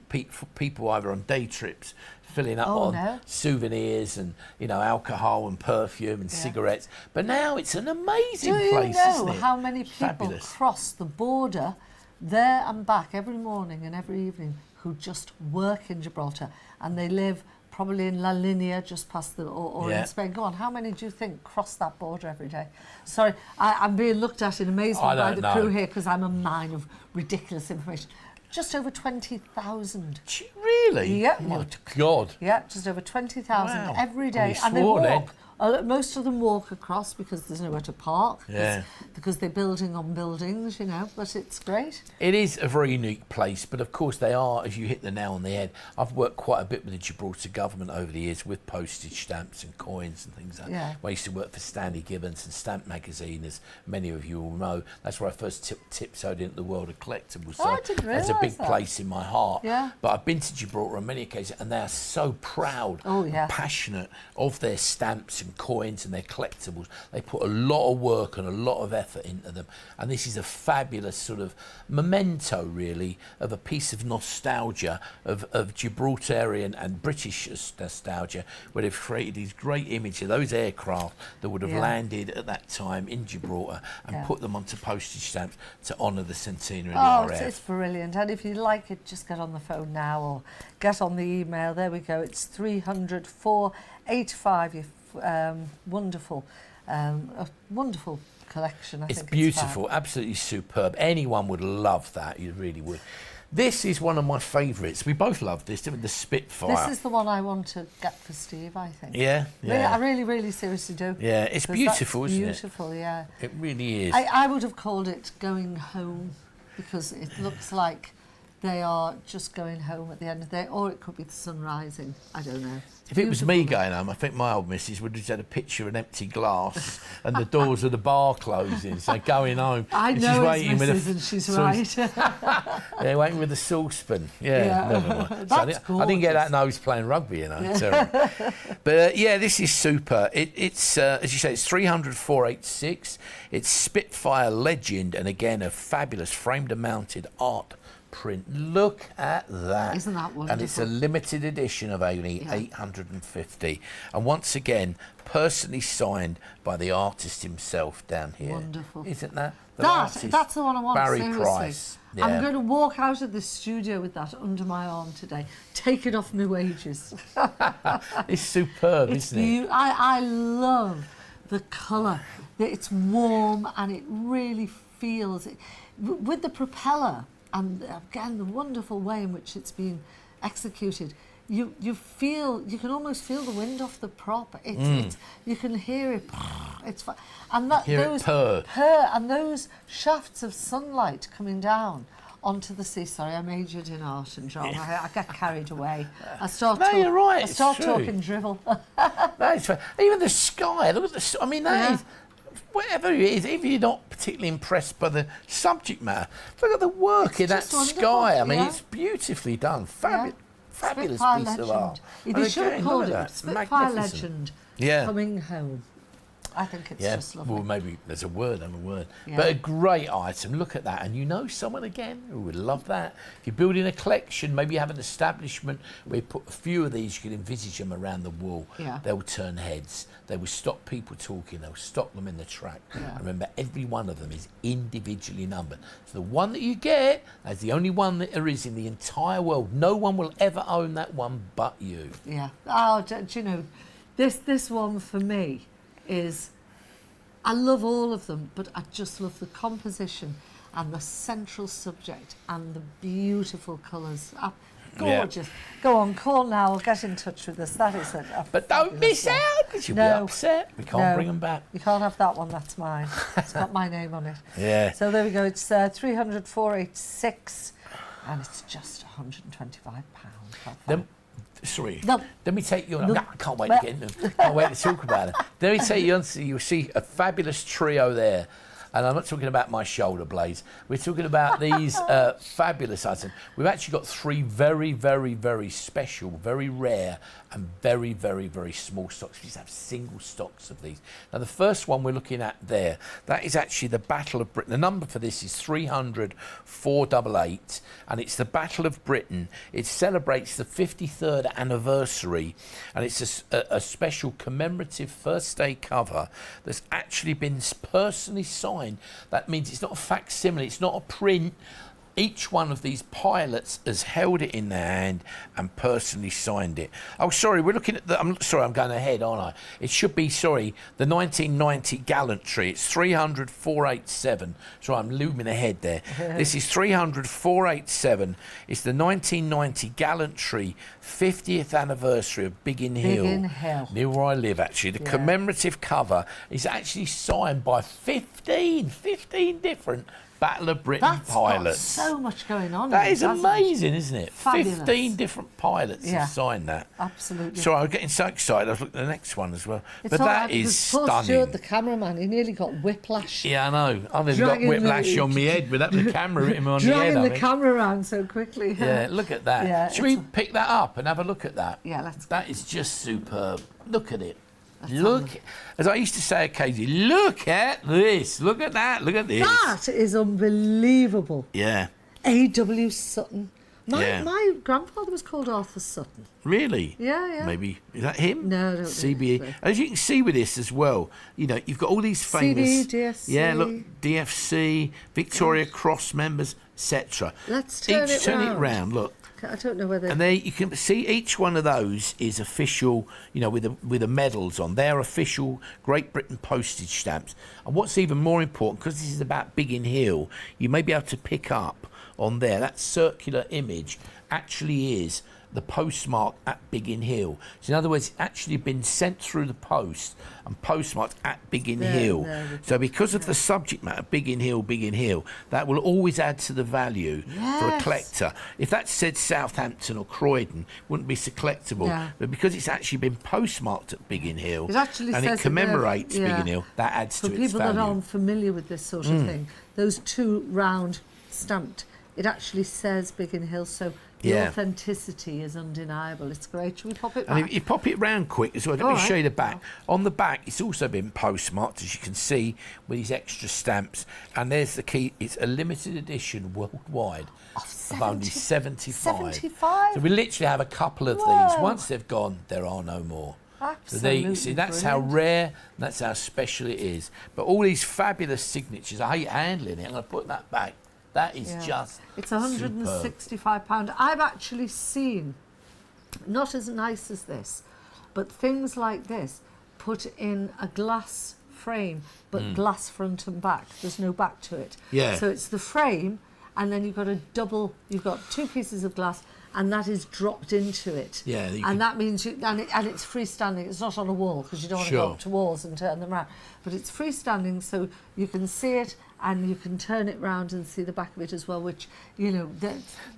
people either on day trips, filling up on souvenirs and, you know, alcohol and perfume and cigarettes. But now it's an amazing place, isn't it?
Do you know how many people cross the border there and back every morning and every evening who just work in Gibraltar, and they live probably in La Linea, just past the, or in Spain. Go on, how many do you think cross that border every day? Sorry, I'm being looked at in amazement by the crew here because I'm a mine of ridiculous information. Just over 20,000.
Really?
Yeah.
Oh my God.
Yeah, just over 20,000 every day. And they walk. Most of them walk across because there's nowhere to park. Because they're building on buildings, you know, but it's great.
It is a very unique place, but of course they are, as you hit the nail on the head. I've worked quite a bit with the Gibraltar government over the years with postage stamps and coins and things like that. I used to work for Stanley Gibbons and Stamp Magazine, as many of you will know. That's where I first tiptoed into the world of collectibles. So
I didn't realise
that's a big place in my heart.
Yeah.
But I've been to Gibraltar on many occasions, and they are so proud and passionate of their stamps and coins and their collectibles. They put a lot of work and a lot of effort into them, and this is a fabulous sort of memento, really, of a piece of nostalgia of Gibraltarian and British nostalgia, where they've created these great images of those aircraft that would have landed at that time in Gibraltar and put them onto postage stamps to honour the centenary of the RAF.
It's brilliant, and if you like it, just get on the phone now or get on the email. There we go. It's 300 485. Wonderful, a wonderful collection. I
it's
think
beautiful, absolutely superb. Anyone would love that. You really would. This is one of my favourites. We both love this, didn't we? The Spitfire.
This is the one I want to get for Steve, I think.
Yeah.
I really seriously do.
Yeah, it's beautiful, isn't it?
Beautiful, yeah.
It really is.
I would have called it Going Home, because it looks like they are just going home at the end of the day, or it could be the sun rising. I don't know.
If it was me going home, I think my old missus would have had a picture of an empty glass and the doors of the bar closing, so going home.
I know his missus, and she's right.
Yeah, waiting with a saucepan. Never mind.
That's
I didn't get that nose playing rugby, you know. But this is super. It's as you say, it's 300 486. It's Spitfire Legend, and again a fabulous framed and mounted art print. Look at that.
Isn't that wonderful?
And it's a limited edition of only 850. And once again, personally signed by the artist himself down here.
Wonderful.
Isn't that?
That's the one I want,
Barry
seriously.
Price. Yeah.
I'm going to walk out of the studio with that under my arm today. Take it off my wages.
It's superb, isn't it?
I love the colour. It's warm and it really feels it. With the propeller, and again, the wonderful way in which it's been executed, you can almost feel the wind off the prop. You can hear it. It's fun. And those
purr,
and those shafts of sunlight coming down onto the sea. Sorry, I majored in art and drama. I get carried away.
You're right.
I start talking drivel.
That's right. Even the sky. Look at the. I mean, that is. Whatever it is, if you're not particularly impressed by the subject matter, look at the work in that sky. I mean, it's beautifully done. Fabulous piece of art.
They should have called it Spitfire Legend Coming Home. I think it's just lovely.
Well, maybe there's a word. But a great item. Look at that. And you know someone, again, who would love that. If you're building a collection, maybe you have an establishment where you put a few of these, you can envisage them around the wall. They will turn heads. They will stop people talking. They'll stop them in the track. Remember, every one of them is individually numbered. So the one that you get is the only one that there is in the entire world. No one will ever own that one but you.
Yeah. Oh, do you know, this one for me is, I love all of them, but I just love the composition and the central subject and the beautiful colours. gorgeous. Go on, call now or get in touch with us. That is a
But don't miss out, because you'll be upset. We can't bring them back.
You can't have that one, that's mine. It's got my name on it.
Yeah.
So there we go, it's 300 486 and it's just £125.
Sorry,
No.
let me take you on. I can't wait to get in them. Can't wait to talk about it. Let me take you on. You'll see a fabulous trio there. And I'm not talking about my shoulder blades. We're talking about these fabulous items. We've actually got three very, very, very special, very rare, and very, very, very small stocks. We just have single stocks of these. Now, the first one we're looking at there, that is actually the Battle of Britain. The number for this is 300 488, and it's the Battle of Britain. It celebrates the 53rd anniversary, and it's a special commemorative first day cover that's actually been personally signed. That means it's not a facsimile, it's not a print. Each one of these pilots has held it in their hand and personally signed it. Oh, sorry, we're looking at the... I'm going ahead, aren't I? It should be, the 1990 Gallantry. It's 300 487. Sorry, I'm looming ahead there. This is 300 487. It's the 1990 Gallantry 50th anniversary of Biggin Hill.
Biggin Hill.
Near where I live, actually. The commemorative cover is actually signed by 15 different Battle of Britain pilots.
Got so much going on.
That is amazing, isn't it?
Fabulous.
15 different pilots have signed that.
Absolutely.
So I'm getting so excited. I've looked at the next one as well.
It's
but that is stunning.
Stuart, the cameraman, he nearly got whiplash.
Yeah, I know. I nearly got whiplash on my head with the camera hitting me on the head.
Dragging the camera around so quickly.
Yeah, look at that.
Yeah,
Should we pick that up and have a look at that?
Yeah, let's.
That is just superb. Look at it. Look, as I used to say occasionally, look at this. Look at that. Look at this.
That is unbelievable.
Yeah.
A.W. Sutton.
Yeah.
My grandfather was called Arthur Sutton.
Really?
Yeah.
Maybe. Is that him?
No, I don't
CBE.
think so.
As you can see with this as well, you know, you've got all these famous...
CBE, DFC.
Yeah, look, DFC, Victoria Cross members, etc.
Let's turn it round.
Look.
I don't know whether...
And there you can see each one of those is official, you know, with the medals on. They're official Great Britain postage stamps. And what's even more important, because this is about Biggin Hill, you may be able to pick up on there, that circular image actually is the postmark at Biggin Hill. So in other words, it's actually been sent through the post and postmarked at Biggin Hill. So because of the subject matter, Biggin Hill, that will always add to the value for a collector. If that said Southampton or Croydon, it wouldn't be so collectible.
Yeah.
But because it's actually been postmarked at Biggin Hill and it
says
commemorates Biggin Hill, that adds to its value.
For people that aren't familiar with this sort of thing, those two round stamped, it actually says Biggin Hill, so the authenticity is undeniable. It's great. Should we pop it back?
And if you pop it round quick as well, let me show you the back. On the back, it's also been postmarked, as you can see, with these extra stamps. And there's the key. It's a limited edition worldwide of only 75.
75?
So we literally have a couple of these. Once they've gone, there are no more.
Absolutely.
So see, that's how rare, and that's how special it is. But all these fabulous signatures, I hate handling it. I'm going to put that back. That is just
It's £165. I've actually seen, not as nice as this, but things like this put in a glass frame, but glass front and back. There's no back to it.
Yeah.
So it's the frame, and then you've got two pieces of glass, and that is dropped into it.
Yeah.
And that means and it's freestanding. It's not on a wall, because you don't want to go up to walls and turn them around. But it's freestanding, so you can see it, and you can turn it round and see the back of it as well, which, you know,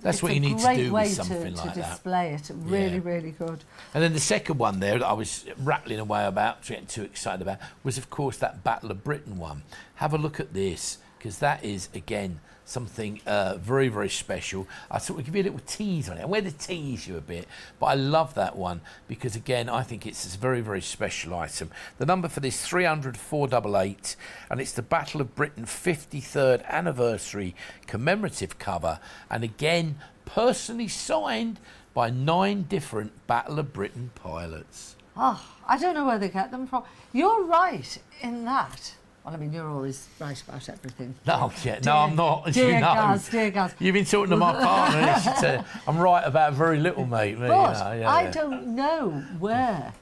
that's what you need to do with something like that.
to display it. Really, really good.
And then the second one there that I was rattling away about, getting too excited about, was of course that Battle of Britain one. Have a look at this, because that is, again, something very, very special. I thought we'd give you a little tease on it. I'm going to tease you a bit, but I love that one because, again, I think it's a very, very special item. The number for this, 300 488, and it's the Battle of Britain 53rd anniversary commemorative cover, and again, personally signed by 9 different Battle of Britain pilots.
Oh, I don't know where they get them from. You're right in that. Well, I mean, you're always right about everything.
No, I'm not. As
Dear
you know.
Gaz.
You've been talking to my partner. And she said, I'm right about very little, mate.
But I don't know where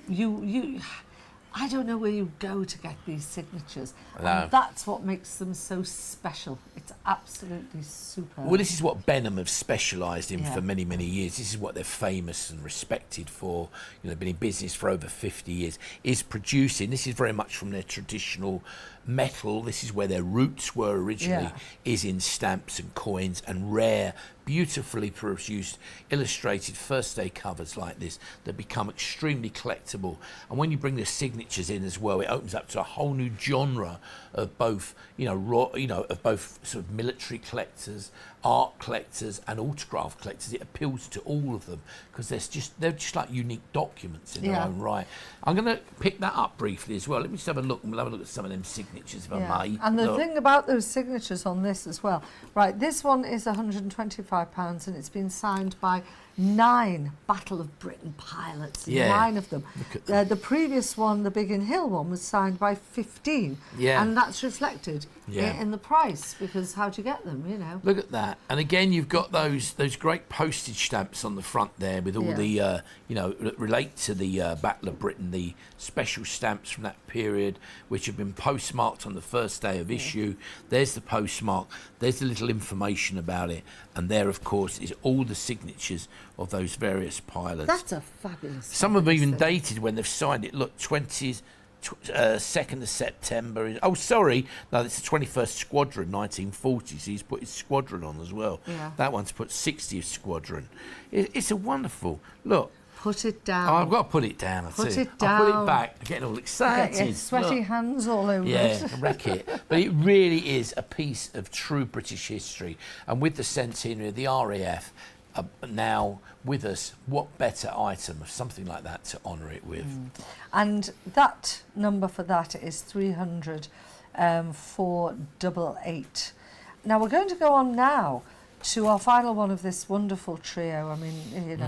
you. I don't know where you go to get these signatures.
No.
And that's what makes them so special. It's absolutely superb.
Well, this is what Benham have specialised in
Yeah.
for many, many years. This is what they're famous and respected for. You know, they've been in business for over 50 years. Is producing. This is very much from their traditional metal. This is where their roots were originally.
Yeah.
Is in stamps and coins and rare, beautifully produced, illustrated first day covers like this that become extremely collectible. And when you bring the signatures in as well, it opens up to a whole new genre of both, of both sort of military collectors, art collectors, and autograph collectors. It appeals to all of them because they're just like unique documents in their own right. I'm going to pick that up briefly as well. Let me just have a look. We'll have a look at some of them signatures if I may.
And the
Look.
thing about those signatures on this as well, right, this one is £125 and it's been signed by 9 Battle of Britain pilots, 9 of them. The previous one, the Biggin Hill one, was signed by 15, and that's reflected in the price, because how do you get them, you know?
Look at that. And again, you've got those great postage stamps on the front there with all the, that relate to the Battle of Britain, the special stamps from that period, which have been postmarked on the first day of issue. There's the postmark, there's the little information about it, and there, of course, is all the signatures of those various pilots.
That's a fabulous.
Some have even dated when they've signed it. Look, 2nd of September. Oh, sorry. No, it's the 21st Squadron, 1940. So he's put his squadron on as well.
Yeah.
That one's put 60th Squadron. It's a wonderful look.
Put it down.
Oh, I've got to put it down.
Put it down.
I'll put it back. I'm getting all excited.
Get your sweaty hands all over it.
Yeah, wreck it. But it really is a piece of true British history. And with the centenary of the RAF now with us, what better item of something like that to honour it with?
And that number for that is 300,488. Now we're going to go on now to our final one of this wonderful trio. I mean,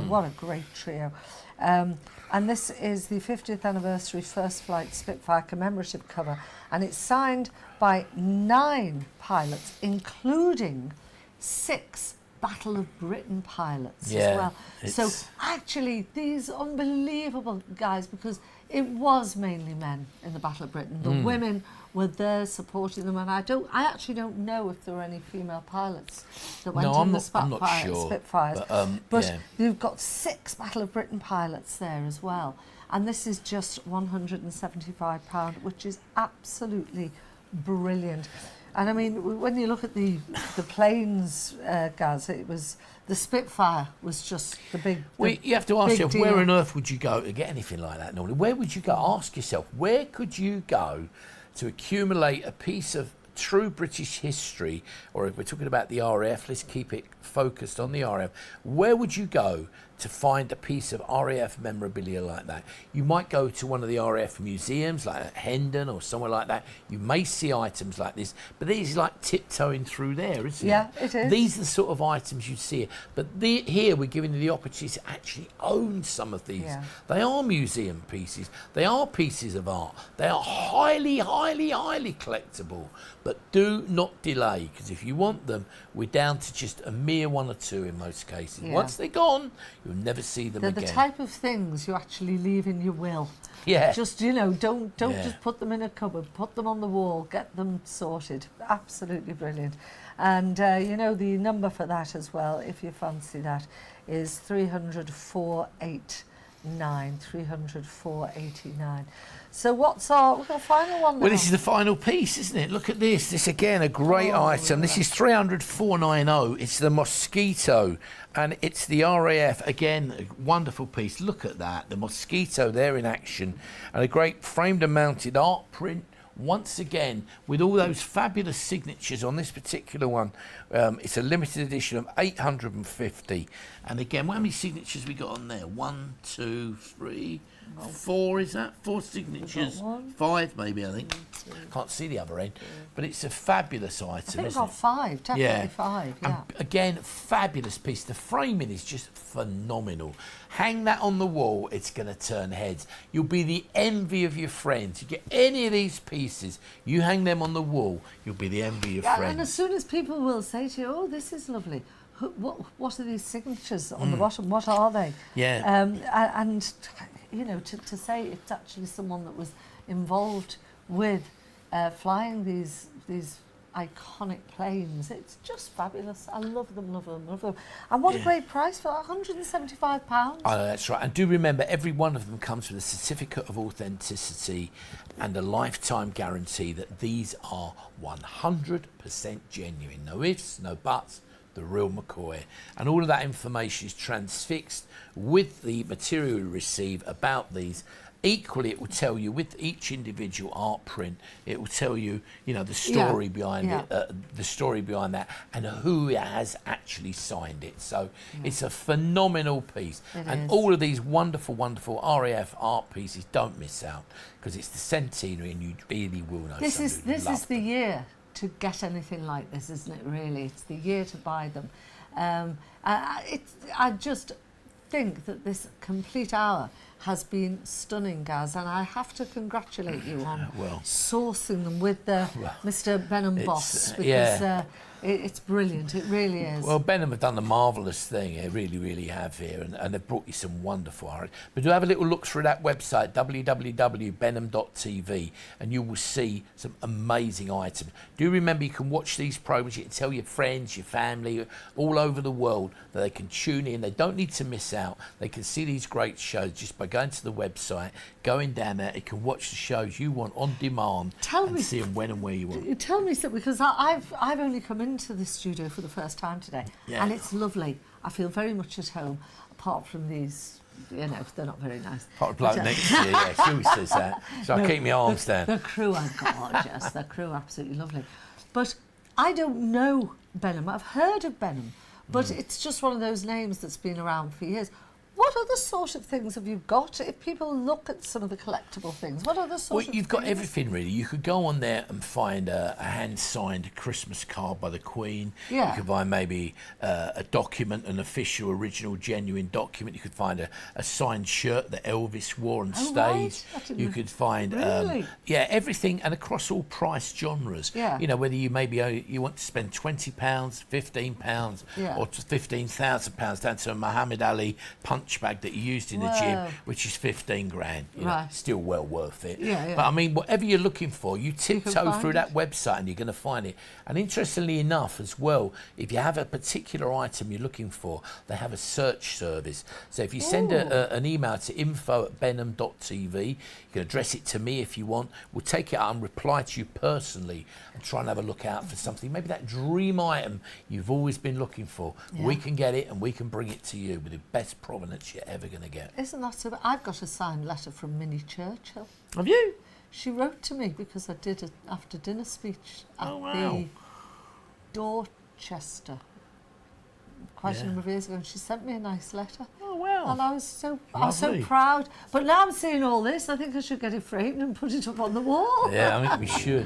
what a great trio. And this is the 50th anniversary First Flight Spitfire commemorative cover, and it's signed by 9 pilots, including 6 Battle of Britain pilots as well. So actually, these unbelievable guys, because it was mainly men in the Battle of Britain. The women were there supporting them, and I actually don't know if there were any female pilots that went in the Spitfires. But you've got 6 Battle of Britain pilots there as well, and this is just £175, which is absolutely brilliant. And I mean, when you look at the planes, Gaz, it was the Spitfire was just the big.
Well, you have to ask yourself,
deal.
where on earth would you go to get anything like that normally? Where would you go? Ask yourself, where could you go to accumulate a piece of true British history? Or if we're talking about the RAF, let's keep it focused on the RAF. Where would you go to find a piece of RAF memorabilia like that? You might go to one of the RAF museums like Hendon or somewhere like that. You may see items like this, but these are like tiptoeing through there, isn't it?
Yeah, it is.
These are the sort of items you see. But here we're giving you the opportunity to actually own some of these.
Yeah.
They are museum pieces. They are pieces of art. They are highly, highly, highly collectible. But do not delay, because if you want them, we're down to just a mere 1 or 2 in most cases.
Yeah.
Once they're gone, you'll never see them
They're
again.
the type of things you actually leave in your will.
Yeah.
Just, don't just put them in a cupboard. Put them on the wall. Get them sorted. Absolutely brilliant. And, the number for that as well, if you fancy that, is 300,489. 300,489. So we've got a final one now.
Well, this is the final piece, isn't it? Look at this. This, again, a great item. This is 300,490. It's the Mosquito, and it's the RAF. Again, a wonderful piece. Look at that. The Mosquito there in action, and a great framed and mounted art print. Once again, with all those fabulous signatures on this particular one. It's a limited edition of 850. And again, how many signatures we got on there? 1, 2, 3, 4, is that? 4 signatures? 5 maybe, I think. Can't see the other end. But it's a fabulous item,
I think
isn't
we've got
it?
5, definitely 5, yeah.
And again, fabulous piece. The framing is just phenomenal. Hang that on the wall, it's going to turn heads. You'll be the envy of your friends. You get any of these pieces, you hang them on the wall, you'll be the envy of your friends.
And as soon as people will say to you, oh, this is lovely, what are these signatures on the bottom? What are they?
Yeah.
And you know, to say it's actually someone that was involved with flying these iconic planes. It's just fabulous. I love them, love them, love them. And what a great price for £175.
Oh, that's right. And do remember, every one of them comes with a certificate of authenticity and a lifetime guarantee that these are 100% genuine. No ifs, no buts, the real McCoy. And all of that information is transfixed with the material you receive about these. Equally, it will tell you with each individual art print, it will tell you, you know, the story behind it, the story behind that, and who has actually signed it. So it's a phenomenal piece. And all of these wonderful, wonderful RAF art pieces, don't miss out, because it's the centenary, and you really will know.
This is the year to get anything like this, isn't it? Really, it's the year to buy them. I just think that this complete hour has been stunning, Gaz, and I have to congratulate you on sourcing them with the Mr. Benham boss, because it's brilliant. It really is.
Well, Benham have done a marvellous thing. They really, really have here, and they've brought you some wonderful art. But do have a little look through that website, www.benham.tv, and you will see some amazing items. Do remember, you can watch these programs. You can tell your friends, your family, all over the world that they can tune in. They don't need to miss out. They can see these great shows just by going to the website, going down there. You can watch the shows you want on demand and see them when and where you want.
Tell me something, because I've only come into the studio for the first time today, and it's lovely. I feel very much at home, apart from these, you know, they're not very nice.
Part of bloke next to you, she always says that. So I keep my arms down.
The crew are gorgeous. The crew are absolutely lovely. But I don't know Benham. I've heard of Benham, but it's just one of those names that's been around for years. What other sort of things have you got? If people look at some of the collectible things, what other sort of things?
Well, you've got everything, really. You could go on there and find a hand-signed Christmas card by the Queen.
Yeah.
You could find maybe a document, an official, original, genuine document. You could find a signed shirt that Elvis wore on stage.
Right.
You could find, everything, and across all price genres.
Yeah.
You know, whether you maybe you want to spend £20, £15, or £15,000 down to a Muhammad Ali punch bag that you used in the gym, which is 15 grand. You know, still well worth it. But I mean, whatever you're looking for, you tiptoe through that website and you're going to find it. And interestingly enough as well, if you have a particular item you're looking for, they have a search service. So if you send an email to info@benham.tv, you can address it to me if you want. We'll take it out and reply to you personally and try and have a look out for something. Maybe that dream item you've always been looking for. We can get it and we can bring it to you with the best provenance you're ever going to get.
Isn't that so? I've got a signed letter from Minnie Churchill.
Have you?
She wrote to me because I did an after dinner speech at the Dorchester quite a number of years ago, and she sent me a nice letter.
Oh wow!
And I was so proud. But now I'm seeing all this, I think I should get it framed and put it up on the wall.
Yeah, I think we should.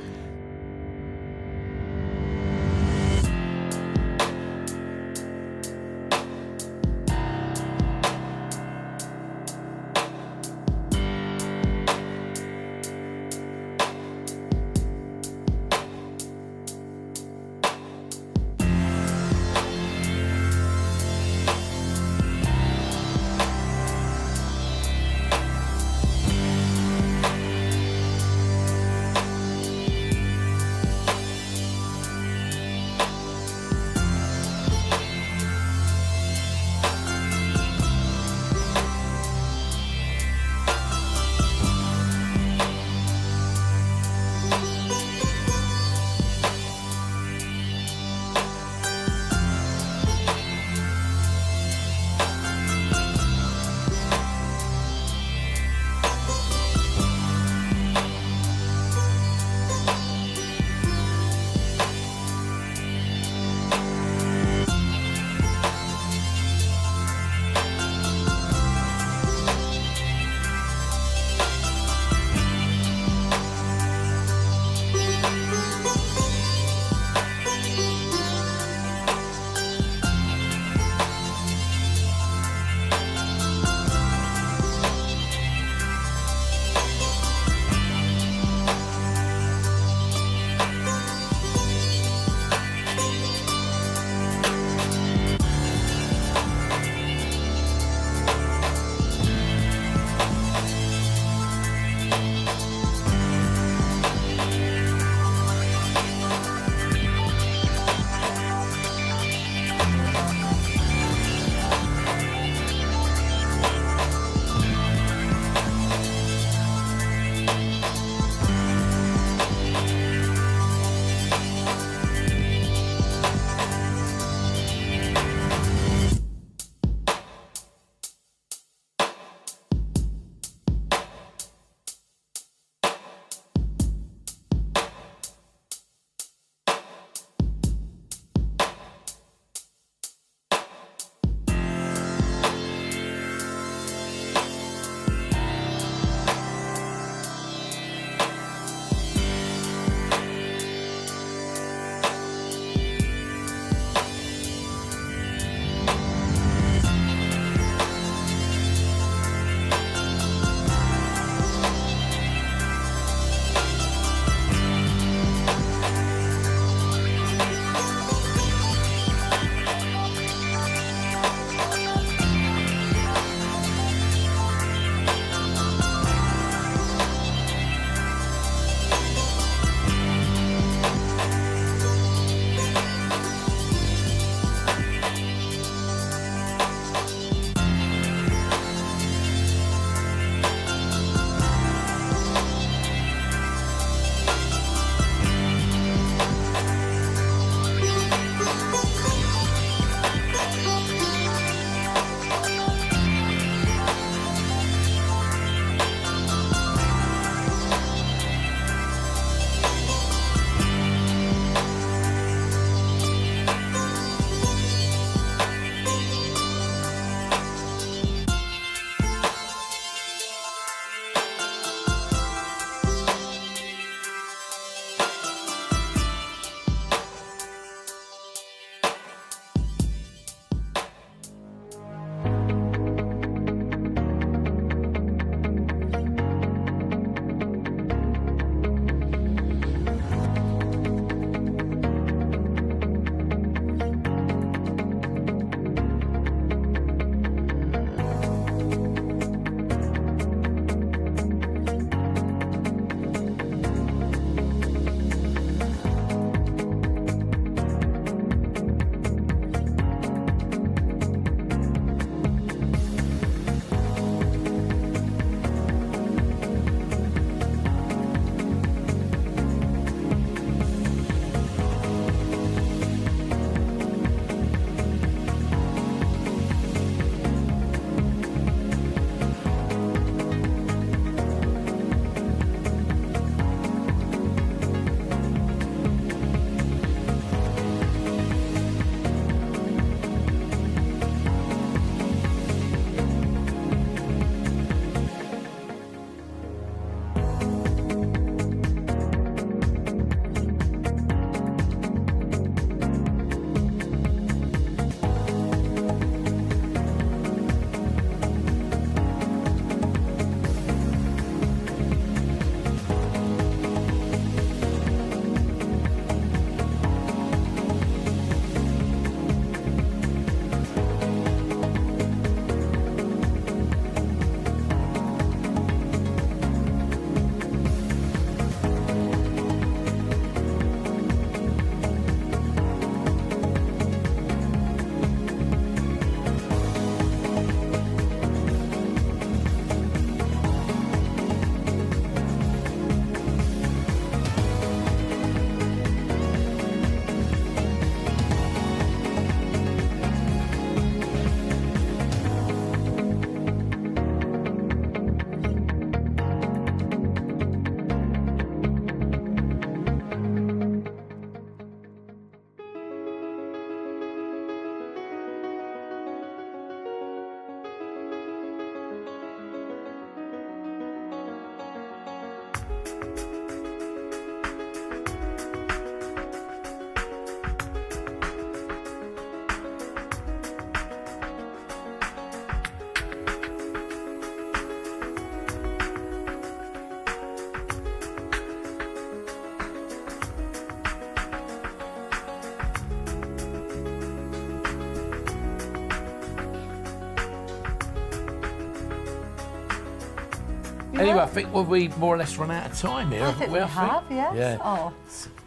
Anyway, I think we more or less run out of time here.
I think we have, yes.
Yeah.
Oh.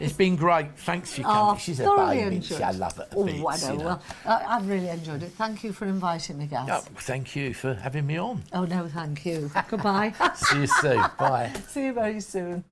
It's been great. Thanks for your company. She's a
thoroughly
baby.
enjoyed
I
it.
love it.
Oh, I know. Well, I've really enjoyed it. Thank you for inviting me, Gaz.
Oh, thank you for having me on.
Oh, no, thank you. Goodbye.
See you soon. Bye.
See you very soon.